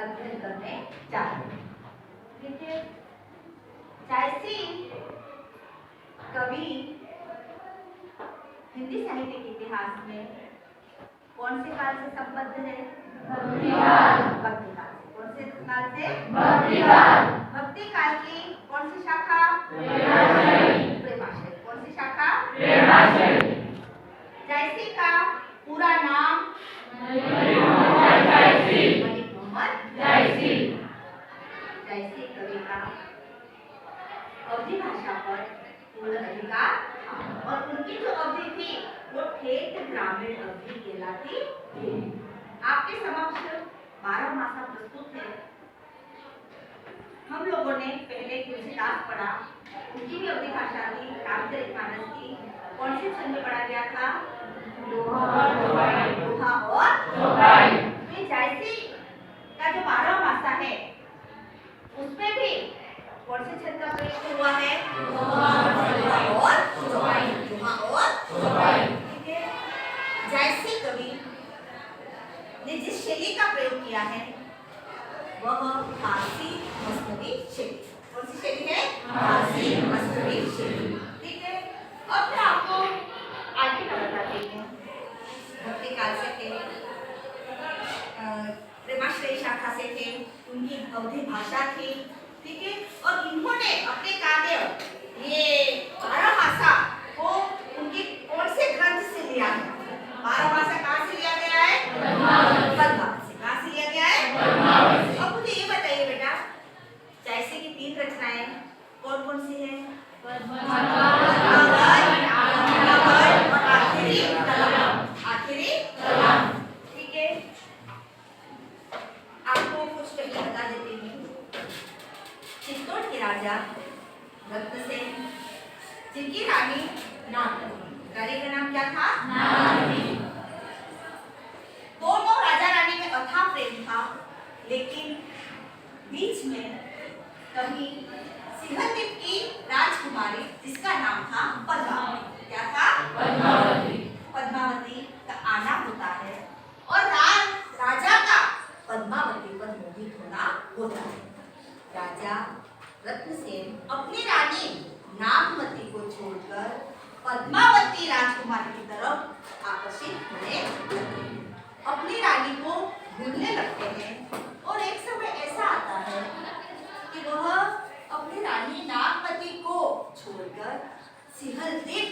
अध्ययन करने जा रहे हैं। ठीक है, जायसी कवि हिंदी साहित्य के इतिहास में कौन से काल से संबद्ध है? भक्ति काल। भक्ति काल से। कौन से काल से? भक्ति काल। भक्ति काल की कौन सी शाखा? प्रेमाशयी। प्रेमाशयी। कौन सी शाखा? प्रेमाशयी। जायसी का पूरा नाम? मलिक मोहम्मद जायसी। मलिक मोहम्मद जायसी। जायसी कवि का अवधी भाषा पर पूर्ण अधिकार था और उनकी जो अवधि थी वो ठेठ ग्रामीण अवधि कहलाती थी। आपके समक्ष 12 मासा प्रस्तुत है। हम लोगों ने पहले तुलसीदास पढ़ा, उनकी भी अवधी भाषा थी, रामचरितमानस की। कौन से छंद में पढ़ा गया था? दोहा और चौपाई। तो जायसी का जो 12 मासा है उसमें भी कौन से छंद का प्रयोग हुआ है? दोहा और चौपाई। दोहा और चौपाई। ठीक है, जायसी कवि ने जिस शैली का प्रयोग किया है वह फारसी मसनवी शैली। कौन सी शैली है? फारसी मसनवी शैली। ठीक है, अब मैं आपको आगे का बताती हूँ। भक्ति काल से थे, प्रेमाश्रयी शाखा से थे, उनकी अवधी भाषा थी। ठीक है, और इन्होंने अपने काव्य ये 12 मासा को उनके कौन से ग्रंथ से लिया है? 12 मासा कहाँ से लिया गया है? पद्मावत से। कहाँ से लिया गया है? अब मुझे ये बताइए बेटा, जायसी की 3 रचनाएं कौन कौन सी है? आखिरी कलाम। ठीक है, आपको कुछ पहले बता देती हूँ। चित्तौड़ के राजा रत्नसेन, जिनकी रानी नागमणि, रानी का नाम क्या था? नागमणि। दोनों राजा रानी में अथाह प्रेम था, लेकिन बीच में कभी सिंहलदीप की राजकुमारी जिसका नाम था पद्मावती, क्या था? पद्मावती। पद्मावती का आना होता है और राजा का पद्मावती पर मोहित होना होता है। राजा रत्नसेन अपनी रानी नागमती को छोड़कर पद्मावती राजकुमारी की तरफ आकर्षित होने लगते हैं, अपनी रानी को भूलने लगते हैं। और एक समय ऐसा आता है कि वह अपनी रानी नागमती को छोड़कर सिंहलदीप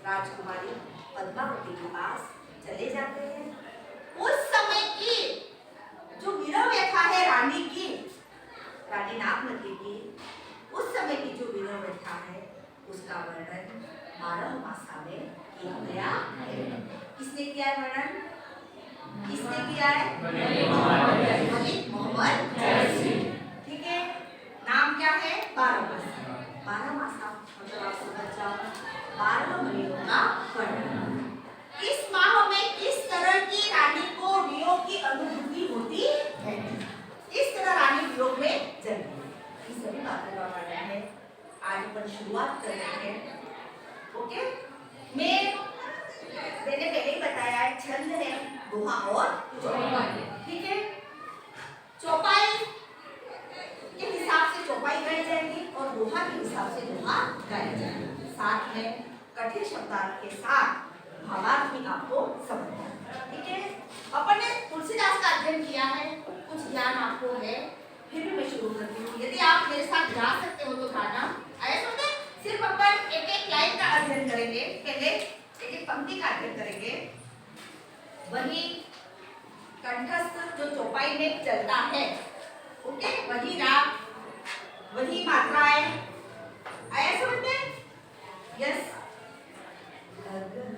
राजकुमारी पद्मावती के पास चले जाते हैं। उस समय की जो विरह व्यथा है रानी की, रानी नागमती की, उस समय की जो विरह व्यथा है उसका वर्णन 12 मासा में किया गया है। किसने किया है वर्णन? किसने किया है? मलिक मोहम्मद जायसी। ठीक है, नाम क्या है? 12 मासा। 12 मासा मतलब आप समझ जाओ 12 महीनों का वर्णन। इस माह में किस तरह की रानी को वियोग की अनुभूति होती है, इस तरह रानी वियोग में जलती है, इस सभी बातों का वर्णन है। आज अपन शुरुआत कर रहे हैं। ओके, मैंने पहले ही बताया है, छंद है दोहा और चौपाई। ठीक है, चौपाई के हिसाब से चौपाई गाई जाएगी और दोहा के हिसाब से दोहा गाया जाएगा। साथ में कठिन शब्दार्थ के साथ भावार्थ भी आपको समझना है। ठीक है, अपन ने तुलसीदास का अध्ययन किया है, कुछ ज्ञान आपको है, फिर भी मैं शुरू करती हूँ। यदि आप मेरे साथ गा सकते हो तो गाना। आया समझे? सिर्फ अपन एक एक लाइन का अध्ययन करेंगे, पहले एक एक पंक्ति का अध्ययन करेंगे, वही कंठस्थ जो चौपाई में चलता है। ओके, वही राग, वही मात्राएं। आया समझ में? यस। घर घर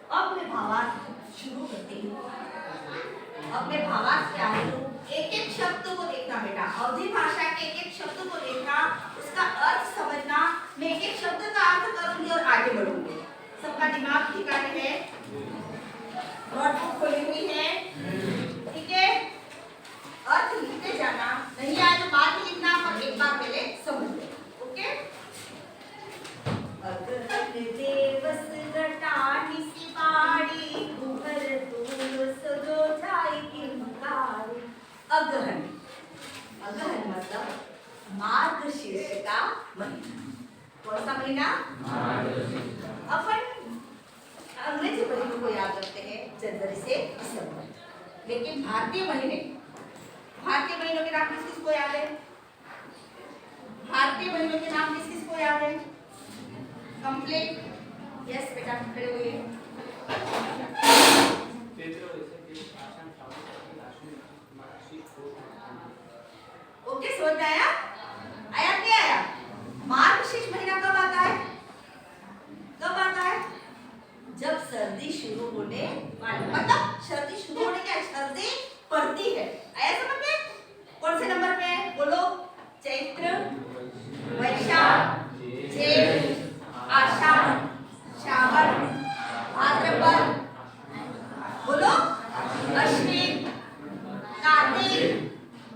अब मैं भावार्थ शुरू करती हूँ। अब मैं भावार्थ क्या है एक एक शब्द को देखना बेटा, अवधी भाषा के एक एक शब्द को देखना, उसका अर्थ समझना। मैं एक एक शब्द का अर्थ करूंगी और आगे बढ़ूंगी। सबका दिमाग ठिकाने है, नोटबुक खोली हुई है, ठीक है? अर्थ लिखते जाना, नहीं आए तो बाद में लिखना, पर एक बार पहले समझ लो, ओके? अगहन देवस घटानी सिपाड़ी, गुहर दूर सजो जाई किंकारी। अगहन, अगहन मतलब मार्गशीर्ष का महीना। कौन सा महीना? अपन अंग्रेजी महीनों को याद रखते हैं जनवरी से दिसंबर, लेकिन भारतीय महीनों के नाम किस किस को याद है? भारतीय महीनों के नाम किस किस को याद है? कंप्लीट, यस बेटा, खड़े हुए। ओके, समझ में आया? आया क्या आया? मार्गशीर्ष महीना कब आता है? कब आता है? जब सर्दी शुरू होने वाली, मतलब सर्दी शुरू होने क्या, सर्दी पड़ती है। आया समझ में? कौन से नंबर पे बोलो? चैत्र, वैशाख, जेठ, आषाढ़, श्रावण, भाद्रपद, बोलो अश्विन, कार्तिक,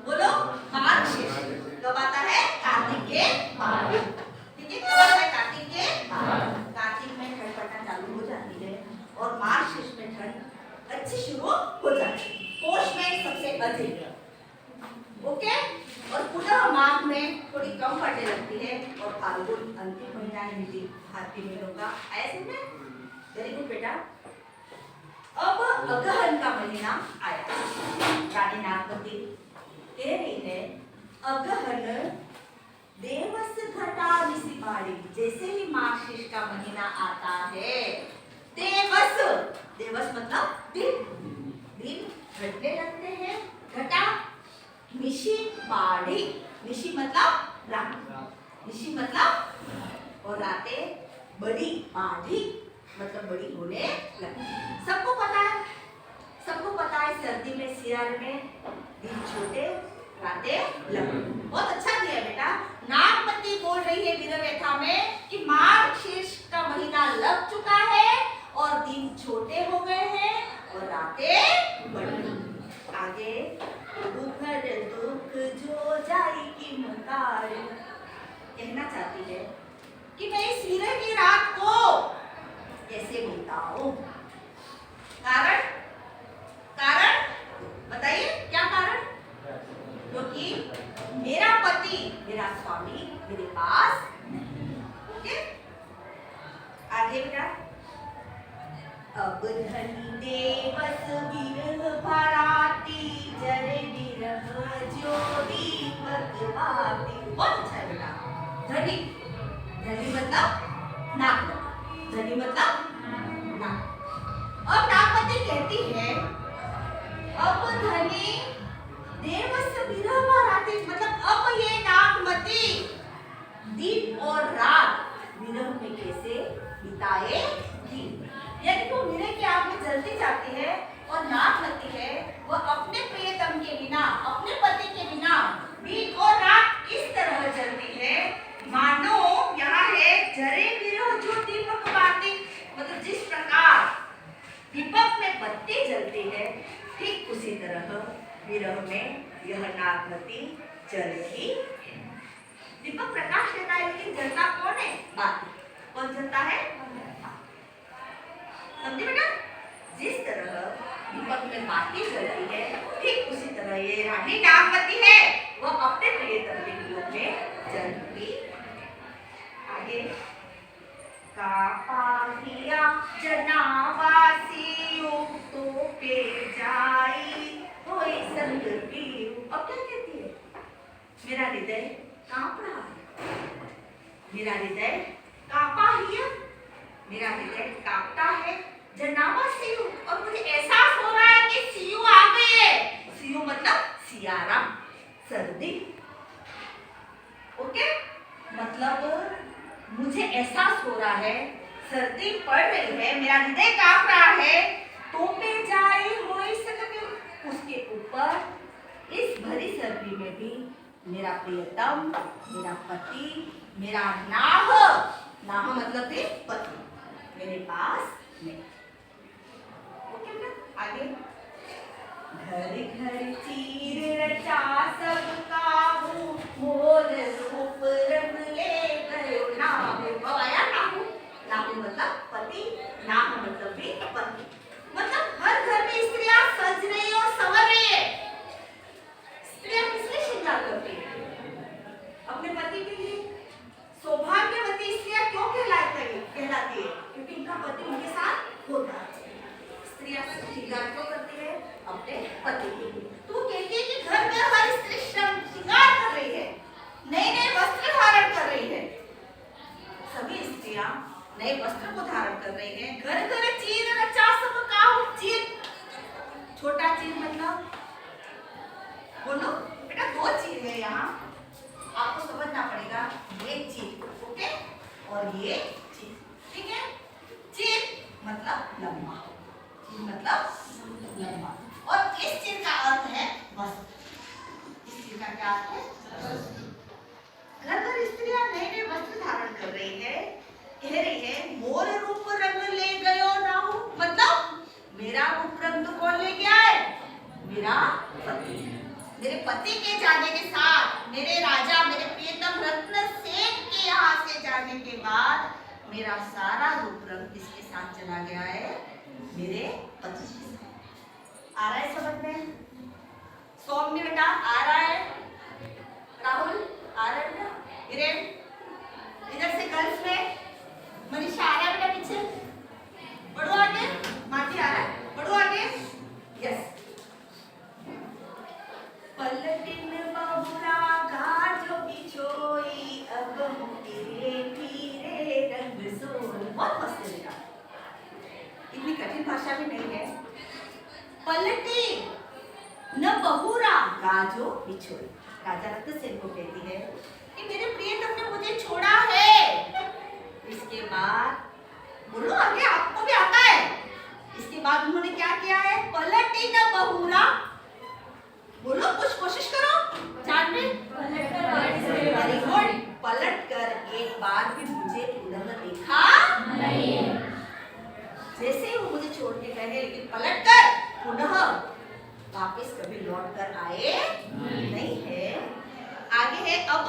बोलो मार्गशीर्ष। कब आता है? कार्तिक के बाद, ठीक है? कब आता है? कार्तिक के बाद। कार्तिक में ठंड पड़ना चालू हो जाती है और मार्गशीर्ष में ठंड अच्छी शुरू हो जाती है। पोष में सबसे अधिक, ओके? और पुनः माघ में थोड़ी कम पड़ने लगती है और फाल्गुन अंतिम महीना है भारतीय महीनों का। ऐसे में वेरी गुड बेटा। अब अगहन का महीना आया। रानी नागवती कह रही है, अगहन देवस घटानी सिपाड़ी। जैसे ही मार्गशीर्ष का महीना आता है, देवस, देवस मतलब दिन, दिन घटने लगते हैं। घटा, निशी पाड़ी, निशी मतलब रात, निशी मतलब और रातें बड़ी, पाढ़ी मतलब बड़ी होने लगती। सबको पता है, सबको पता है सर्दी में, सियार में दिन छोटे, रातें लंबी। बहुत अच्छा दिया बेटा। नागमती बोल रही है वीरव्यथा में कि मार्गशीर्ष का महीना लग चुका है और दिन छोटे हो गए हैं और रातें बड़ी। आगे दुखर दुख जो जाई की मकार, कहना चाहती है कि मैं इस वीर की रात को कैसे बिताऊं। कारण, कारण बताइए क्या कारण? क्योंकि मेरा पति, मेरा स्वामी मेरे पास, ओके? आगे बेटा, अब धनी देवस विरह भराती, जरे विरह जो दीपक बाती। बहुत अच्छा है बेटा। धनी, धनी मतलब नागवती, धनी मतलब नाग। अब नागवती कहती है, अब धनी देवस विरह भराती, मतलब अब ये नागवती दिन और रात विरह में कैसे बिताएगी। यानी वो विरह की आग में जलती जाती है और नागवती है वह अपने प्रियतम के बिना, अपने पति के बिना दिन और रात इस तरह जलती है मानो यहाँ है जरे विरह जो दीपक बाती। मतलब जिस प्रकार दीपक में बत्ती जलती है, ठीक उसी तरह विरह में यह नागवती जल रही है। दीपक प्रकाश देता है लेकिन जलता कौन है? बाती। कौन जलता है? समझे बेटा? जिस तरह दीपक में बाती जलती है, ठीक उसी तरह ये रानी नागवती है वह अपने प्रियतम के वियोग में जलती। आगे, कापाहिया जनावासी तो पे जाई कोई संग पीऊ। अब क्या कहती है? मेरा हृदय कांप रहा है, मेरा हृदय कापाहिया, मेरा हृदय कांपता है। जनावा सीयू, और मुझे एहसास हो रहा है कि सीयू आ गई है। सीयू मतलब सियारा, सर्दी, ओके? मतलब मुझे एहसास हो रहा है सर्दी पड़ रही है, मेरा हृदय डाक रहा है, तो पे जाए होई सकते, उसके ऊपर इस भरी सर्दी में भी मेरा प्रियतम, मेरा पति, मेरा नाह, नाह मतलब भी पति, मेरे पास नहीं। ओके बेटा, आगे। घर घर चीर रचा सब काहू, मोर रूप रंग ले गयो नाहू। अब आया नाहू, नाहू मतलब पति, नाहू मतलब भी पति। मतलब हर घर में स्त्रियां सज रही और संवर रही है। स्त्रियां किसलिए श्रृंगार करती है? अपने पति के लिए। सौभाग्यवती स्त्रियां क्यों कहलाती है? क्योंकि उनका पति उनके साथ होता है। स्त्रियां श्रृंगार क्यों करती है? अपने पति के लिए। तो कहती है कि घर में हर स्त्री श्रृंगार कर रही है, नए नए वस्त्र धारण कर रही है। सभी स्त्रियां नए वस्त्र को धारण कर रही है। घर घर चीर रचा सब काहू, चीर छोटा चीर मतलब बोलो बेटा, दो चीर है यहाँ, आपको समझना पड़ेगा। ये चीर, ओके, और ये चीर, ठीक है। चीर मतलब लंबा, चीर मतलब लंबा, और इस चीज का अर्थ है वस्त्र। इस चीज का क्या अर्थ है? घर घर स्त्रियां नए नए वस्त्र धारण कर रही है, कह रही है मोर रूप रंग ले गयो नाहू, मतलब मेरा रूप रंग तो कौन ले गया है? मेरा पति। मेरे पति के जाने के साथ, मेरे राजा, मेरे प्रियतम रत्न सेन के यहाँ से जाने के बाद मेरा सारा रूप रंग किसके साथ चला गया है? मेरे पति के साथ। आ रहा है समझ में? सौम्य बेटा आ रहा है? राहुल आ रहा है बेटा? हिरेन इधर से गर्ल्स में मनीषा आ रहा है बेटा? पीछे बढ़ो आगे, माथी आ रहा है, बढ़ो आगे, यस। पलटिन बहुरा गाजो बिछोई, अब तेरे पीरे रंग सोई। बहुत मस्त है बेटा, इतनी कठिन भाषा भी नहीं है। पलटी न बहुरा गाजो बिछोई, राजा रत्नसेन को कहती है कि मेरे प्रियतम ने मुझे छोड़ा है। इसके बाद बोलो आगे, आपको भी आता है। इसके बाद उन्होंने क्या किया है? पलटी न बहुरा, बोलो कुछ कोशिश करो जानने। Very good. पलट कर एक बार भी मुझे पुनः देखा नहीं। जैसे ही वो मुझे छोड़ के गए, लेकिन पलट कर पुनः वापस कभी लौट कर आए नहीं है। आगे है अब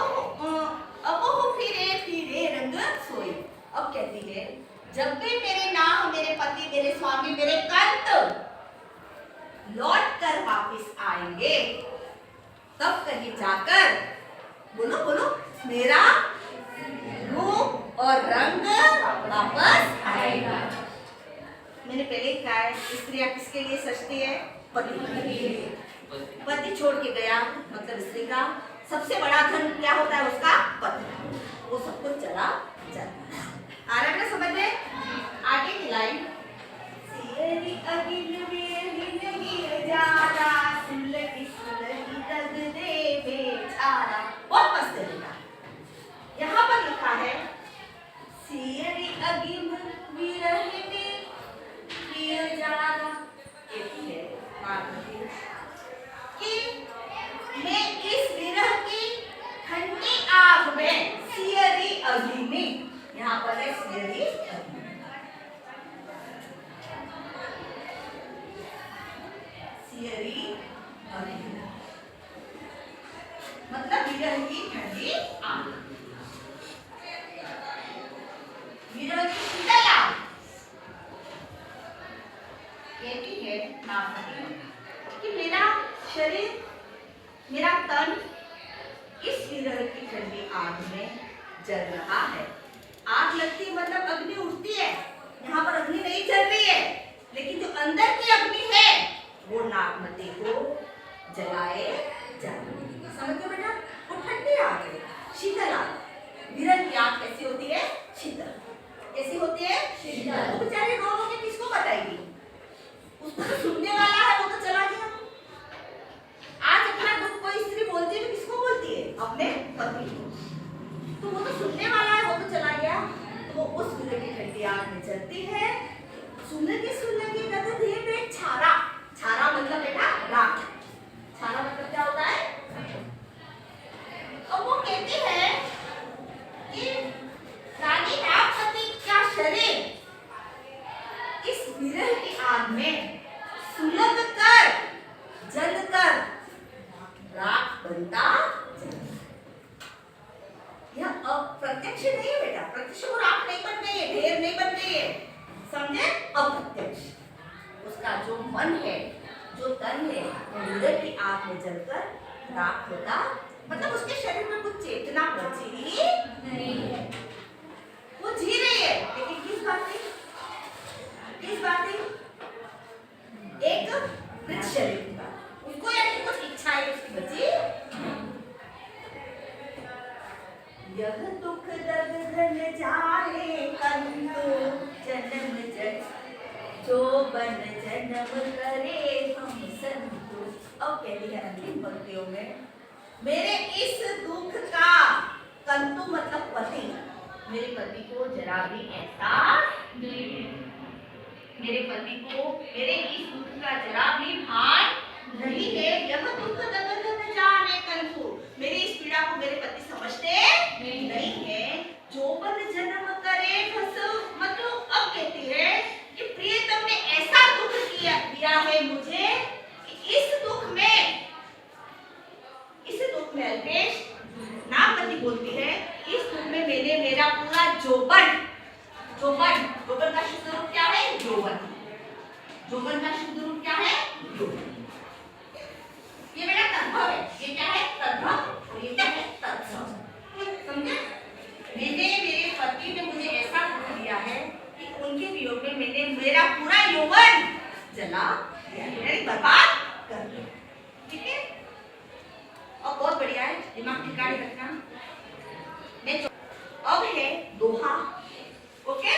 हो फिरे फिरे रंग सोई। अब कहती है जब भी मेरे नाम, मेरे पति, मेरे स्वामी, मेरे कंत लौट कर वापस आएंगे, तब कहीं जाकर बोलो बोलो मेरा रूप और रंग वापस आएगा। मैंने पहले ही कहा है, स्त्रियां किसके लिए सजती है? पति के लिए। पति छोड़ के गया मतलब स्त्री का सबसे बड़ा धन क्या होता है? उसका पति। वो सब कुछ चला जाता है। आ रहा है ना समझ में? आगे की लाइन, सियरी अगिन वेहिन गिर जारा, सुलगी सुलगी दग दे बेचारा। बहुत मस्त है बेटा। यहाँ पर लिखा है सियरी अगिन विरहिन गिर जारा, कि मैं इस विरह की ठंडी आग में सियरी अग्नि, यहाँ पर है सियरी अग्नि, सियरी अग्नि मतलब विरह की ठंडी आग, विरह की शीतल आग। कहती है नागमती कि मेरा शरीर, मेरा तन इस विरह की ठंडी आग में जल रहा है। आग लगती मतलब अग्नि उठती है, यहाँ पर अग्नि नहीं जल रही है, लेकिन जो अंदर की अग्नि है वो नागमती को जलाए जा रही है। समझ गए बेटा? वो ठंडी आग है, शीतल आग। विरह की आग कैसी होती है? शीतल। कैसी होती है? शीतल। वो बेचारे रो रो के किसको बताएगी? उसको तो सुनने वाला है, वो तो चला गया। आज अपना दुख कोई स्त्री बोलती है तो किसको बोलती है? अपने पति को। तो वो तो सुनने वाला है, वो तो चला गया। तो वो उस विरह की ठंडी आग में जलती है, इस विरह की आग में सुलग कर जल कर राख बनता चला। यह अप्रत्यक्ष नहीं है बेटा, प्रत्यक्ष वो राख नहीं बन गई है, ढेर नहीं बन गई है, समझे? अप्रत्यक्ष उसका जो मन है, जो तन है, वो विरह की आग में जलकर राख होता, मतलब उसके शरीर में कुछ चेतना बची नहीं है। वो जी रही है, लेकिन किस बात की? किस बात की? एक मृत शरीर की बात। उसको यानी कुछ इच्छाएं उसकी बची। यह दुख दर्द घन जाने कंतु जन्म जग जो बन जन्म करे हम संतु। अब कहती है अंतिम पंक्तियों में, मेरे इस दुख का कंतु मतलब पति, मेरे पति को जरा भी एहसास नहीं है, मेरे पति को मेरे इस दुख का जरा भी भान नहीं है। यह दुख दर्द न जाने कंतु, मेरी इस पीड़ा को मेरे पति समझते नहीं है। जो बन जन्म करे बस, मतलब अब कहती है कि प्रियतम ने ऐसा दुख दिया है मुझे कि इस दुख में अल्पेश नामपति बोलती है, इस दुख में मैंने मेरा पूरा जोबन का शुद्ध रूप क्या है? जोबन का शुद्ध रूप क्या है? ये मेरा तद्भव है, ये क्या है? तद्भव, और ये क्या है? तत्सम। समझे? मैंने मेरे पति ने मुझे ऐसा दुख दिया है कि उनके वियोग में मैंने मेरा पूरा यौवन जला दिया, बर्बाद कर दिया। ठीक है? और बहुत बढ़िया है, दिमाग ठिकाने रखना। अब है दोहा, ओके?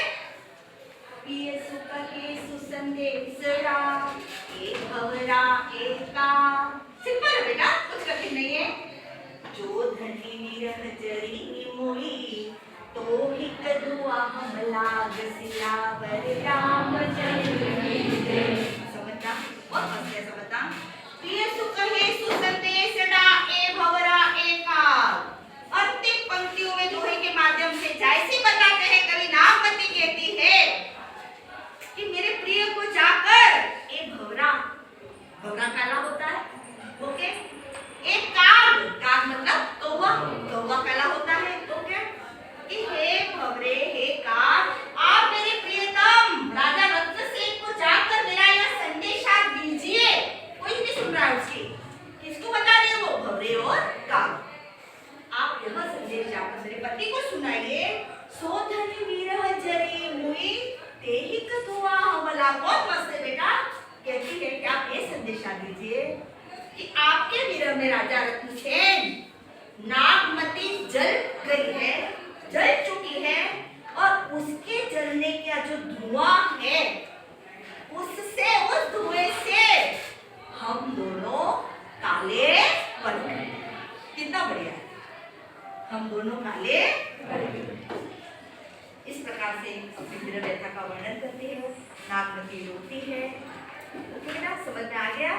पिय सुख के सुसंदेशरा ए भवरा एका। सिंपल है बेटा, कुछ कठिन नहीं है। जो धनी विरह जरी मोई तो हित दुआ हम लाग सियावर रामचंद्र की जय। समझना, बहुत मस्त है, समझना। प्रिय सुख है सुसंदेशड़ा ए भवरा एका। अंतिम पंक्तियों में दोहे के माध्यम से जैसे बताते हैं, कवि नामपति कहती है कि मेरे प्रिय को जाकर ए भवरा काला होता है, ओके? एक काग मतलब कौवा काला होता है, ओके? कि हे भवरे, हे काग, आप मेरे प्रियतम राजा रत्नसेन को जाकर मेरा यह संदेशा दीजिए। कोई नहीं सुन रहा है उसकी, किसको बता रहे हो? भवरे और काग। आप यह संदेश जाकर मेरे पति को सुनाइए। सो धनी विरह जरी मुई तेहिक दुआ हमला। बहुत मस्त है बेटा, कहती है कि आप ये संदेशा दीजिए कि आपके विरह में राजा रत्नसेन नागमती जल गई है, जल चुकी है, और उसके जलने का जो धुआं है, उससे, उस धुएं से हम दोनों काले पड़ गए। कितना बढ़िया है, हम दोनों काले पड़ गए। इस प्रकार से अपनी विरह व्यथा का वर्णन करती है, नागमती रोती है। ओके बेटा, समझ में आ गया?